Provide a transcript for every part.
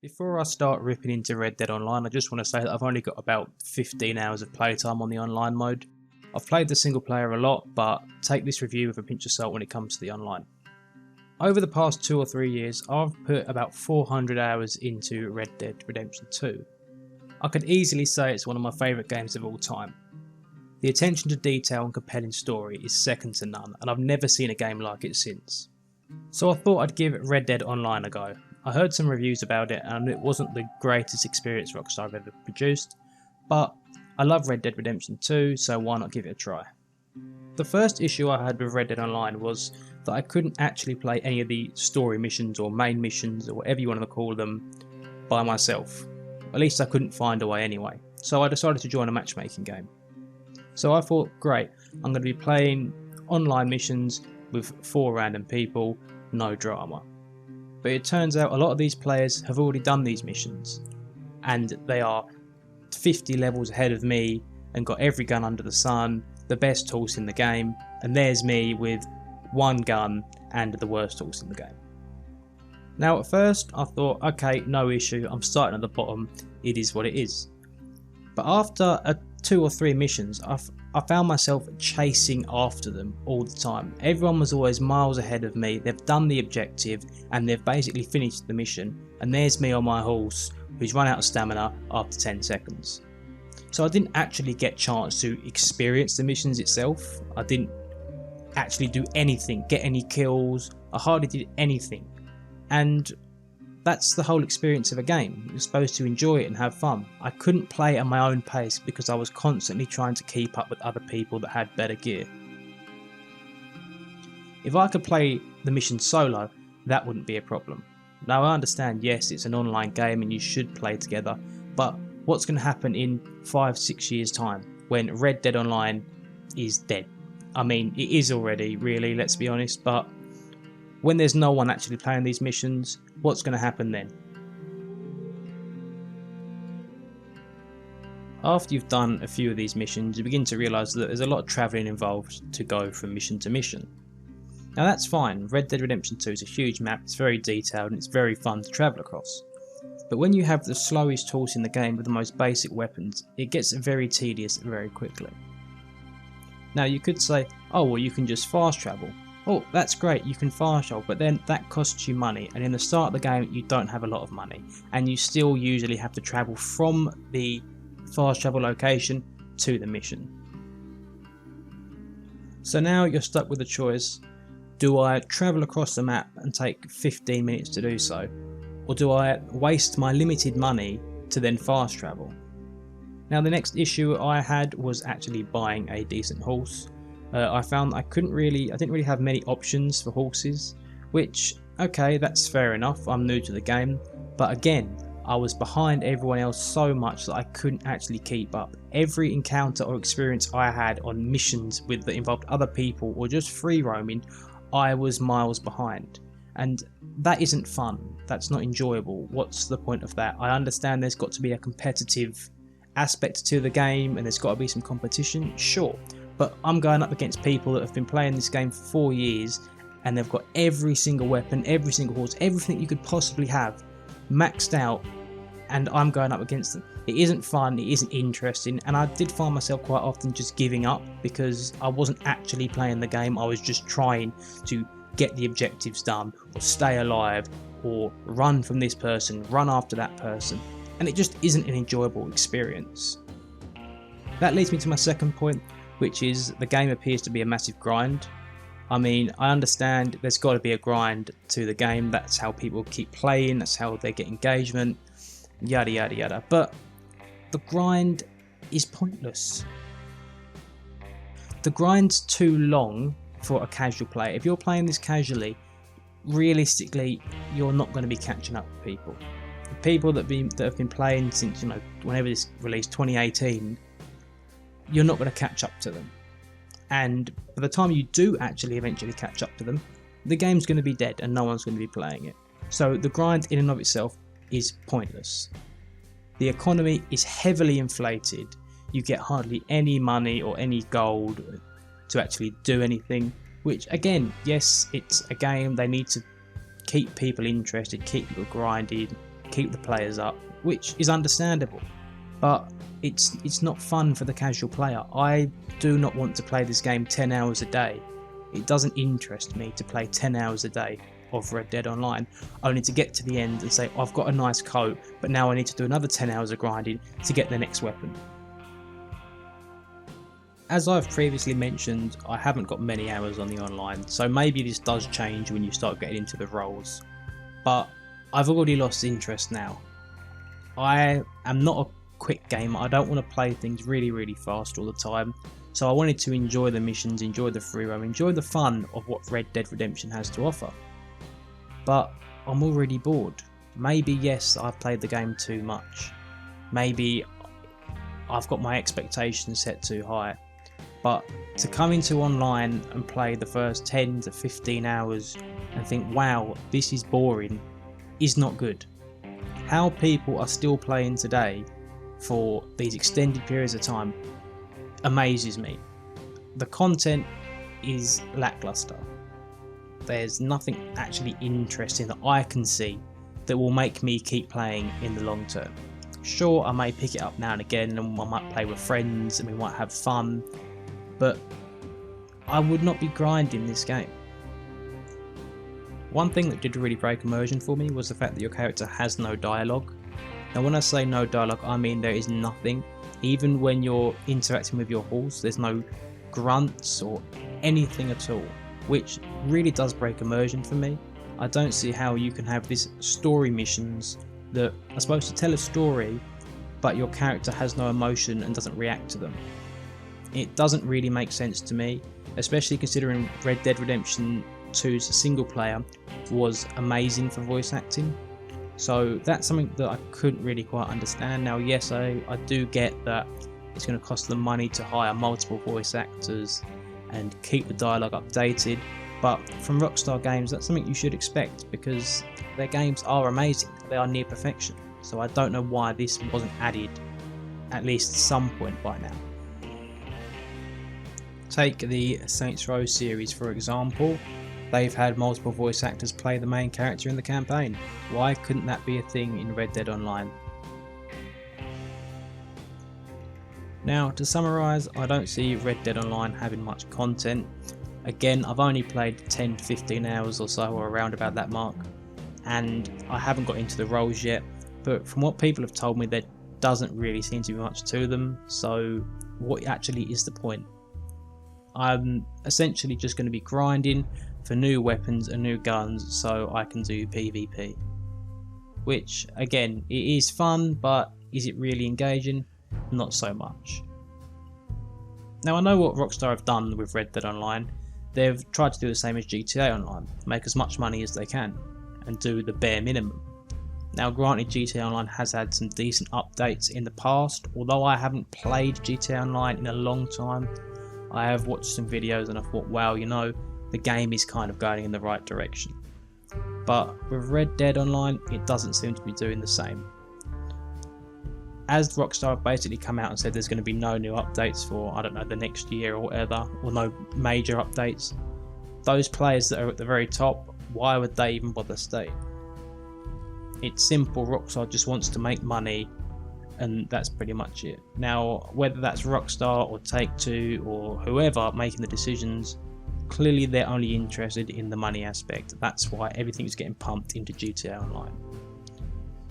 Before I start ripping into Red Dead Online, I just want to say that I've only got about 15 hours of playtime on the online mode. I've played the single player a lot, but take this review with a pinch of salt when it comes to the online. Over the past 2 or 3 years, I've put about 400 hours into Red Dead Redemption 2. I could easily say it's one of my favourite games of all time. The attention to detail and compelling story is second to none, and I've never seen a game like it since. So I thought I'd give Red Dead Online a go. I heard some reviews about it and it wasn't the greatest experience Rockstar have ever produced, but I love Red Dead Redemption 2, so why not give it a try. The first issue I had with Red Dead Online was that I couldn't actually play any of the story missions or main missions or whatever you want to call them by myself. At least I couldn't find a way anyway, so I decided to join a matchmaking game. So I thought, great, I'm going to be playing online missions with 4 random people, no drama. But it turns out a lot of these players have already done these missions, and they are 50 levels ahead of me and got every gun under the sun, the best horse in the game, and there's me with 1 gun and the worst horse in the game. Now at first I thought, okay, no issue, I'm starting at the bottom, it is what it is. But after 2 or 3 missions, I found myself chasing after them all the time. Everyone was always miles ahead of me, they've done the objective and they've basically finished the mission, and there's me on my horse who's run out of stamina after 10 seconds. So I didn't actually get a chance to experience the missions itself. I didn't actually do anything, get any kills, I hardly did anything. And that's the whole experience of a game. You're supposed to enjoy it and have fun. I couldn't play at my own pace because I was constantly trying to keep up with other people that had better gear. If I could play the mission solo, that wouldn't be a problem. Now I understand, yes, it's an online game and you should play together, but what's going to happen in 5-6 years time when Red Dead Online is dead? I mean, it is already, really, let's be honest, but when there's no one actually playing these missions, what's going to happen then? After you've done a few of these missions, you begin to realise that there's a lot of travelling involved to go from mission to mission. Now that's fine, Red Dead Redemption 2 is a huge map, it's very detailed and it's very fun to travel across. But when you have the slowest horse in the game with the most basic weapons, it gets very tedious very quickly. Now you could say, oh well, you can just fast travel. Oh, that's great, you can fast travel, but then that costs you money, and in the start of the game you don't have a lot of money, and you still usually have to travel from the fast travel location to the mission. So now you're stuck with a choice: do I travel across the map and take 15 minutes to do so, or do I waste my limited money to then fast travel? Now the next issue I had was actually buying a decent horse. I found I didn't really have many options for horses, which, okay, that's fair enough, I'm new to the game, but again, I was behind everyone else so much that I couldn't actually keep up. Every encounter or experience I had on missions that involved other people or just free roaming, I was miles behind. And that isn't fun, that's not enjoyable. What's the point of that? I understand there's got to be a competitive aspect to the game and there's got to be some competition, sure. But I'm going up against people that have been playing this game for 4 years and they've got every single weapon, every single horse, everything you could possibly have maxed out, and I'm going up against them. It isn't fun, it isn't interesting, and I did find myself quite often just giving up because I wasn't actually playing the game, I was just trying to get the objectives done or stay alive or run from this person, run after that person, and it just isn't an enjoyable experience. That leads me to my second point, which is the game appears to be a massive grind. I mean, I understand there's got to be a grind to the game, that's how people keep playing, that's how they get engagement, yada yada yada, but the grind is pointless. The grind's too long for a casual player. If you're playing this casually, realistically, you're not going to be catching up with people. The people that have been playing since, whenever this released, 2018, you're not going to catch up to them, and by the time you do actually eventually catch up to them, the game's going to be dead and no one's going to be playing it. So the grind in and of itself is pointless. The economy is heavily inflated, you get hardly any money or any gold to actually do anything, which again, yes, it's a game, they need to keep people interested, keep people grinding, keep the players up, which is understandable, but it's not fun for the casual player. I do not want to play this game 10 hours a day. It doesn't interest me to play 10 hours a day of Red Dead Online, only to get to the end and say, I've got a nice coat, but now I need to do another 10 hours of grinding to get the next weapon. As I've previously mentioned, I haven't got many hours on the online, so maybe this does change when you start getting into the roles, but I've already lost interest now. I am not a quick gamer. I don't want to play things really fast all the time, so I wanted to enjoy the missions, enjoy the free roam, enjoy the fun of what Red Dead Redemption has to offer. But I'm already bored. Maybe yes, I've played the game too much. Maybe I've got my expectations set too high. But to come into online and play the first 10 to 15 hours and think, wow, this is boring, is not good. How people are still playing today for these extended periods of time amazes me. The content is lackluster. There's nothing actually interesting that I can see that will make me keep playing in the long term. Sure, I may pick it up now and again and I might play with friends and we might have fun, but I would not be grinding this game. One thing that did really break immersion for me was the fact that your character has no dialogue. Now when I say no dialogue, I mean there is nothing. Even when you're interacting with your horse, there's no grunts or anything at all, which really does break immersion for me. I don't see how you can have these story missions that are supposed to tell a story, but your character has no emotion and doesn't react to them. It doesn't really make sense to me, especially considering Red Dead Redemption 2's single player was amazing for voice acting. So that's something that I couldn't really quite understand. Now yes, I do get that it's going to cost them money to hire multiple voice actors and keep the dialogue updated, but from Rockstar Games that's something you should expect because their games are amazing, they are near perfection. So I don't know why this wasn't added at least some point by now. Take the Saints Row series for example. They've had multiple voice actors play the main character in the campaign. Why couldn't that be a thing in Red Dead Online? Now to summarise, I don't see Red Dead Online having much content. Again, I've only played 10-15 hours or so, or around about that mark, and I haven't got into the roles yet, but from what people have told me there doesn't really seem to be much to them, so what actually is the point? I'm essentially just going to be grinding for new weapons and new guns so I can do PvP. Which, again, it is fun, but is it really engaging? Not so much. Now I know what Rockstar have done with Red Dead Online. They've tried to do the same as GTA Online, make as much money as they can, and do the bare minimum. Now granted, GTA Online has had some decent updates in the past, although I haven't played GTA Online in a long time. I have watched some videos and I thought, wow, you know, the game is kind of going in the right direction. But with Red Dead Online, it doesn't seem to be doing the same. As Rockstar have basically come out and said there's going to be no new updates for, I don't know, the next year or whatever, or no major updates, those players that are at the very top, why would they even bother staying? It's simple, Rockstar just wants to make money, and that's pretty much it. Now, whether that's Rockstar or Take-Two or whoever making the decisions, clearly they're only interested in the money aspect. That's why everything's getting pumped into GTA Online.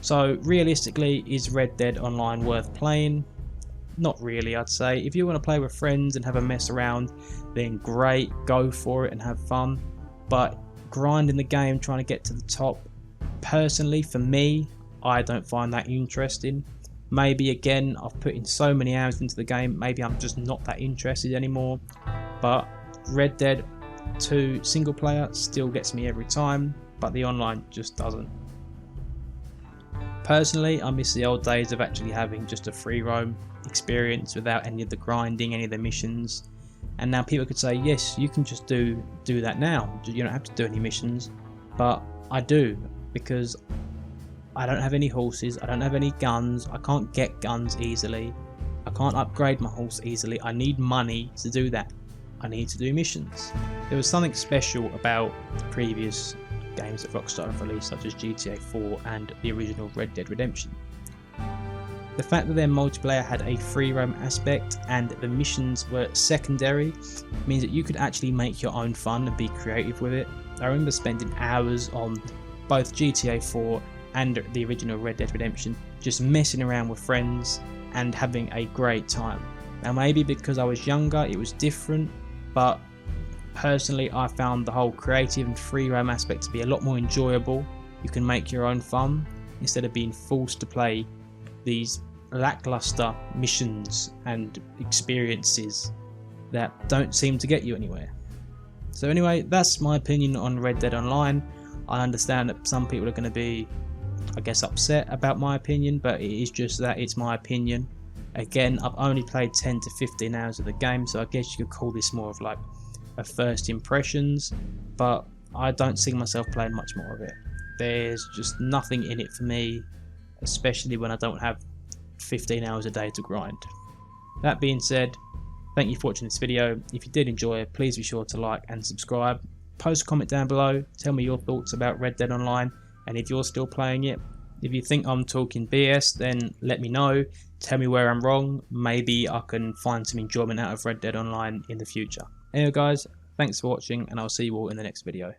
So realistically, is Red Dead Online worth playing? Not really, I'd say. If you want to play with friends and have a mess around, then great, go for it and have fun. But grinding the game, trying to get to the top, personally, for me, I don't find that interesting. Maybe again, I've put in so many hours into the game, maybe I'm just not that interested anymore. But Red Dead 2 single player still gets me every time, but the online just doesn't. Personally, I miss the old days of actually having just a free roam experience without any of the grinding, any of the missions. And now people could say, yes, you can just do that now. You don't have to do any missions. But I do, because I don't have any horses, I don't have any guns, I can't get guns easily, I can't upgrade my horse easily, I need money to do that. I need to do missions. There was something special about the previous games that Rockstar have released, such as GTA 4 and the original Red Dead Redemption. The fact that their multiplayer had a free roam aspect and the missions were secondary means that you could actually make your own fun and be creative with it. I remember spending hours on both GTA 4 and the original Red Dead Redemption just messing around with friends and having a great time. Now maybe because I was younger it was different, but personally I found the whole creative and free roam aspect to be a lot more enjoyable. You can make your own fun instead of being forced to play these lackluster missions and experiences that don't seem to get you anywhere. So anyway, that's my opinion on Red Dead Online. I understand that some people are going to be, I guess, upset about my opinion, but it is just that it's my opinion. Again, I've only played 10 to 15 hours of the game, so I guess you could call this more of like a first impressions, but I don't see myself playing much more of it. There's just nothing in it for me, especially when I don't have 15 hours a day to grind. That being said, thank you for watching this video. If you did enjoy it, please be sure to like and subscribe. Post a comment down below, tell me your thoughts about Red Dead Online and if you're still playing it. If you think I'm talking BS, then let me know, tell me where I'm wrong, maybe I can find some enjoyment out of Red Dead Online in the future. Anyway guys, thanks for watching and I'll see you all in the next video.